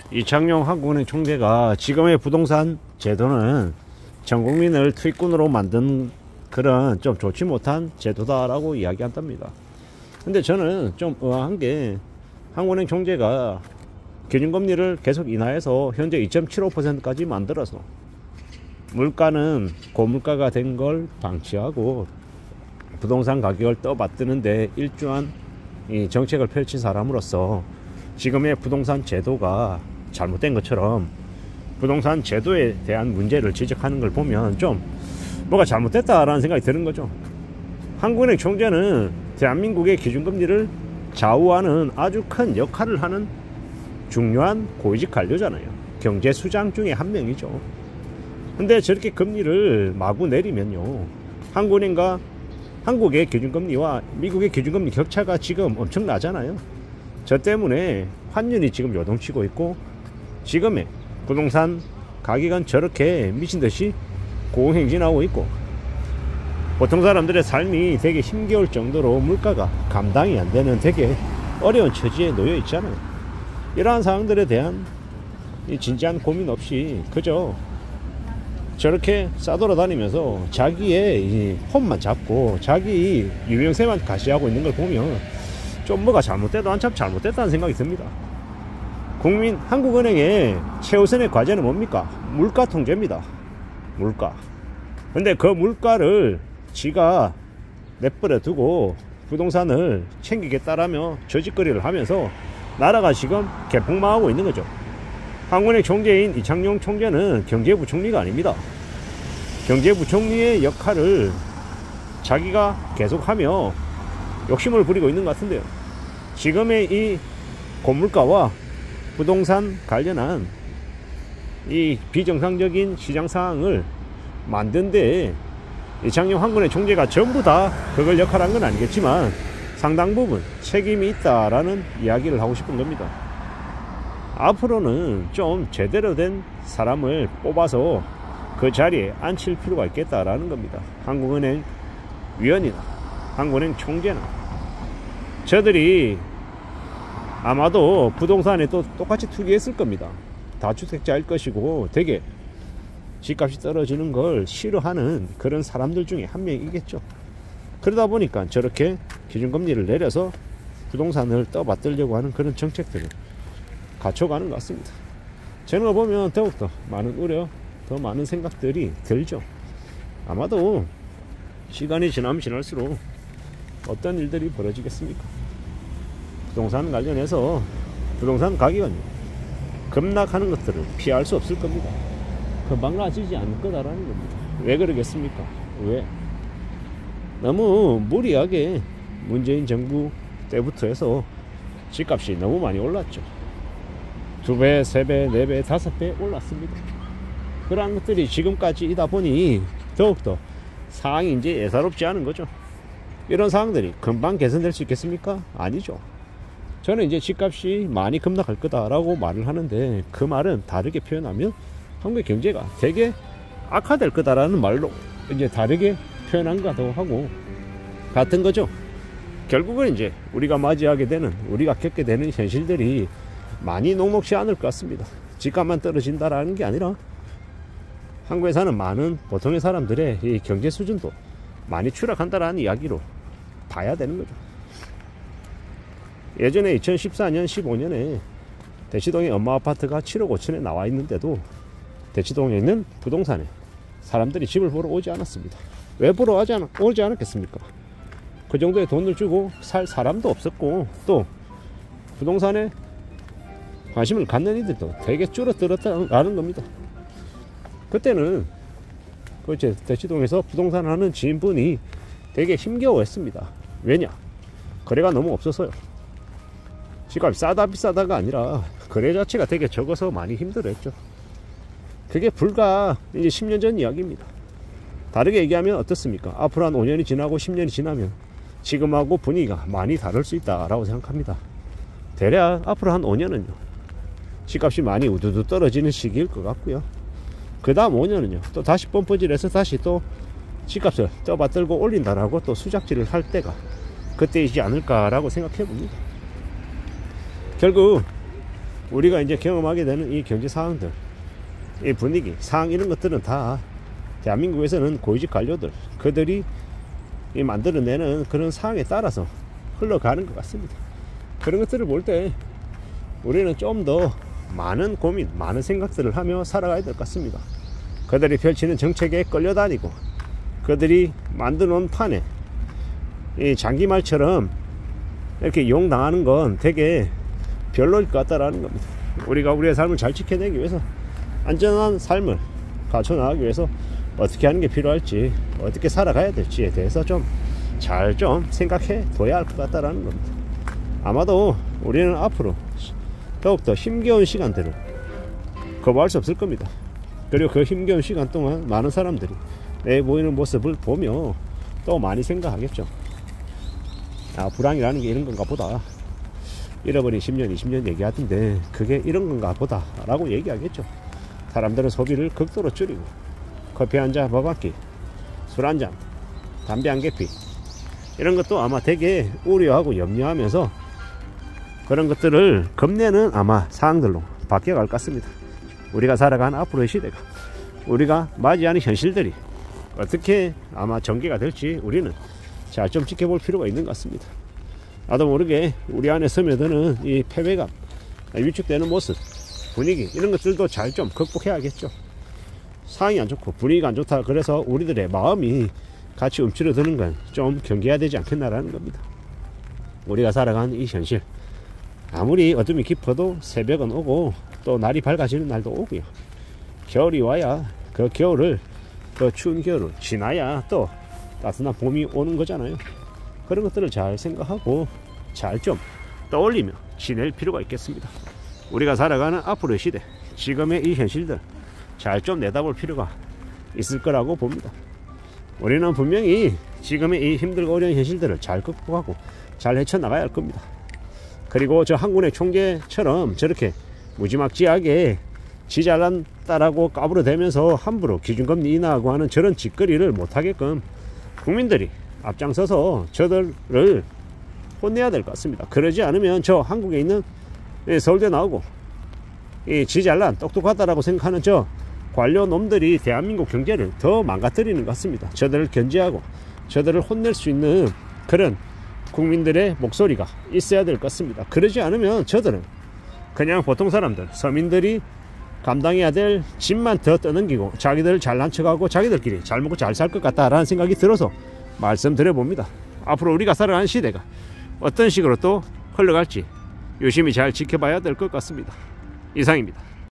이창용 한국은행 총재가 지금의 부동산 제도는 전 국민을 투입꾼으로 만든 그런 좀 좋지 못한 제도다라고 이야기한답니다. 근데 저는 좀 의아한 게 한국은행 총재가 기준금리를 계속 인하해서 현재 2.75%까지 만들어서 물가는 고물가가 된 걸 방치하고 부동산 가격을 떠받드는데 일조한 이 정책을 펼친 사람으로서 지금의 부동산 제도가 잘못된 것처럼 부동산 제도에 대한 문제를 지적하는 걸 보면 좀 뭐가 잘못됐다라는 생각이 드는 거죠. 한국은행 총재는 대한민국의 기준금리를 좌우하는 아주 큰 역할을 하는 중요한 고위직 관료잖아요. 경제수장 중에 한 명이죠. 근데 저렇게 금리를 마구 내리면요, 한국은행과 한국의 기준금리와 미국의 기준금리 격차가 지금 엄청 나잖아요. 저 때문에 환율이 지금 요동치고 있고 지금의 부동산 가격은 저렇게 미친듯이 고공행진하고 있고 보통 사람들의 삶이 되게 힘겨울 정도로 물가가 감당이 안 되는 되게 어려운 처지에 놓여 있잖아요. 이러한 상황들에 대한 이 진지한 고민 없이 그저 저렇게 싸돌아다니면서 자기의 이 폼만 잡고 자기 유명세만 가시하고 있는 걸 보면 좀 뭐가 잘못돼도 한참 잘못됐다는 생각이 듭니다. 한국은행의 최우선의 과제는 뭡니까? 물가 통제입니다. 물가. 근데 그 물가를 지가 내버려 두고 부동산을 챙기겠다라며 저짓거리를 하면서 나라가 지금 개폭망하고 있는 거죠. 한국은행 총재인 이창용 총재는 경제부총리가 아닙니다. 경제부총리의 역할을 자기가 계속하며 욕심을 부리고 있는 것 같은데요. 지금의 이 고물가와 부동산 관련한 이 비정상적인 시장 상황을 만든 데에 이창용 한국은행 총재가 전부 다 그걸 역할한 건 아니겠지만 상당 부분 책임이 있다라는 이야기를 하고 싶은 겁니다. 앞으로는 좀 제대로 된 사람을 뽑아서 그 자리에 앉힐 필요가 있겠다라는 겁니다. 한국은행 위원이나 한국은행 총재나 저들이 아마도 부동산에 또 똑같이 투기했을 겁니다. 다주택자일 것이고 되게 집값이 떨어지는 걸 싫어하는 그런 사람들 중에 한 명이겠죠. 그러다 보니까 저렇게 기준금리를 내려서 부동산을 떠받들려고 하는 그런 정책들을 갖춰가는 것 같습니다. 저는 거 보면 더욱더 많은 우려, 더 많은 생각들이 들죠. 아마도 시간이 지나면 지날수록 어떤 일들이 벌어지겠습니까? 부동산 관련해서 부동산 가격은 급락하는 것들을 피할 수 없을 겁니다. 금방 나아지지 않을 거다라는 겁니다. 왜 그러겠습니까? 왜? 너무 무리하게 문재인 정부 때부터 해서 집값이 너무 많이 올랐죠. 2배, 3배, 4배, 5배 올랐습니다. 그러한 것들이 지금까지이다 보니 더욱더 상황이 이제 예사롭지 않은 거죠. 이런 상황들이 금방 개선될 수 있겠습니까? 아니죠. 저는 이제 집값이 많이 급락할 거다라고 말을 하는데 그 말은 다르게 표현하면 한국의 경제가 되게 악화될 거다라는 말로 이제 다르게 표현한 것도 하고 같은 거죠. 결국은 이제 우리가 맞이하게 되는, 우리가 겪게 되는 현실들이 많이 녹록지 않을 것 같습니다. 집값만 떨어진다라는 게 아니라 한국에 사는 많은 보통의 사람들의 이 경제 수준도 많이 추락한다라는 이야기로 봐야 되는 거죠. 예전에 2014년, 15년에 대치동에 엄마 아파트가 7억 5천에 나와 있는데도 대치동에 있는 부동산에 사람들이 집을 보러 오지 않았습니다. 왜 보러 오지 않았겠습니까? 그 정도의 돈을 주고 살 사람도 없었고 또 부동산에 관심을 갖는 이들도 되게 줄어들었다는 겁니다. 그때는 그렇지, 대치동에서 부동산을 하는 지인분이 되게 힘겨워했습니다. 왜냐? 거래가 너무 없어서요. 집값이 싸다 비싸다가 아니라 거래 자체가 되게 적어서 많이 힘들어했죠. 그게 불과 이제 10년 전 이야기입니다. 다르게 얘기하면 어떻습니까? 앞으로 한 5년이 지나고 10년이 지나면 지금하고 분위기가 많이 다를 수 있다라고 생각합니다. 대략 앞으로 한 5년은요 집값이 많이 우두두 떨어지는 시기일 것 같고요. 그 다음 5년은요 또 다시 펌프질해서 다시 또 집값을 떠받들고 올린다라고 또 수작질을 할 때가 그때이지 않을까라고 생각해 봅니다. 결국 우리가 이제 경험하게 되는 이 경제 상황들, 이 분위기, 상황 이런 것들은 다 대한민국에서는 고위직 관료들 그들이 이 만들어내는 그런 상황에 따라서 흘러가는 것 같습니다. 그런 것들을 볼 때 우리는 좀 더 많은 고민, 많은 생각들을 하며 살아가야 될 것 같습니다. 그들이 펼치는 정책에 끌려다니고 그들이 만들어 놓은 판에 이 장기말처럼 이렇게 이용당하는 건 되게 별로일 것 같다라는 겁니다. 우리가 우리의 삶을 잘 지켜내기 위해서 안전한 삶을 갖춰나가기 위해서 어떻게 하는 게 필요할지, 어떻게 살아가야 될지에 대해서 잘 생각해 둬야 할 것 같다라는 겁니다. 아마도 우리는 앞으로 더욱더 힘겨운 시간들을 거부할 수 없을 겁니다. 그리고 그 힘겨운 시간 동안 많은 사람들이 내 보이는 모습을 보며 또 많이 생각하겠죠. 아, 불황이라는 게 이런 건가 보다. 잃어버린 10년, 20년 얘기하던데 그게 이런 건가 보다 라고 얘기하겠죠. 사람들은 소비를 극도로 줄이고 커피 한잔 먹었기, 술 한잔, 담배 한 개피 이런 것도 아마 되게 우려하고 염려하면서 그런 것들을 겁내는 아마 사항들로 바뀌어갈 것 같습니다. 우리가 살아가는 앞으로의 시대가, 우리가 맞이하는 현실들이 어떻게 아마 전개가 될지 우리는 잘 좀 지켜볼 필요가 있는 것 같습니다. 나도 모르게 우리 안에 스며드는 이 패배감, 위축되는 모습, 분위기 이런 것들도 잘 좀 극복해야겠죠. 상황이 안 좋고 분위기가 안 좋다 그래서 우리들의 마음이 같이 움츠러드는 건 좀 경계해야 되지 않겠나라는 겁니다. 우리가 살아가는 이 현실, 아무리 어둠이 깊어도 새벽은 오고 또 날이 밝아지는 날도 오고요. 겨울이 와야 그 겨울을, 그 추운 겨울을 지나야 또 따뜻한 봄이 오는 거잖아요. 그런 것들을 잘 생각하고 잘 좀 떠올리며 지낼 필요가 있겠습니다. 우리가 살아가는 앞으로의 시대, 지금의 이 현실들 잘 좀 내다볼 필요가 있을 거라고 봅니다. 우리는 분명히 지금의 이 힘들고 어려운 현실들을 잘 극복하고 잘 헤쳐나가야 할 겁니다. 그리고 저 한군의 총재처럼 저렇게 무지막지하게 지 잘난다라고 까불어대면서 함부로 기준금리 인하하고 하는 저런 짓거리를 못하게끔 국민들이 앞장서서 저들을 혼내야 될 것 같습니다. 그러지 않으면 저 한국에 있는 서울대 나오고 지 잘난 똑똑하다라고 생각하는 저 관료놈들이 대한민국 경제를 더 망가뜨리는 것 같습니다. 저들을 견제하고 저들을 혼낼 수 있는 그런 국민들의 목소리가 있어야 될 것 같습니다. 그러지 않으면 저들은 그냥 보통 사람들, 서민들이 감당해야 될 짐만 더 떠넘기고 자기들 잘난 척하고 자기들끼리 잘 먹고 잘 살 것 같다라는 생각이 들어서 말씀드려 봅니다. 앞으로 우리가 살아가는 시대가 어떤 식으로 또 흘러갈지 유심히 잘 지켜봐야 될 것 같습니다. 이상입니다.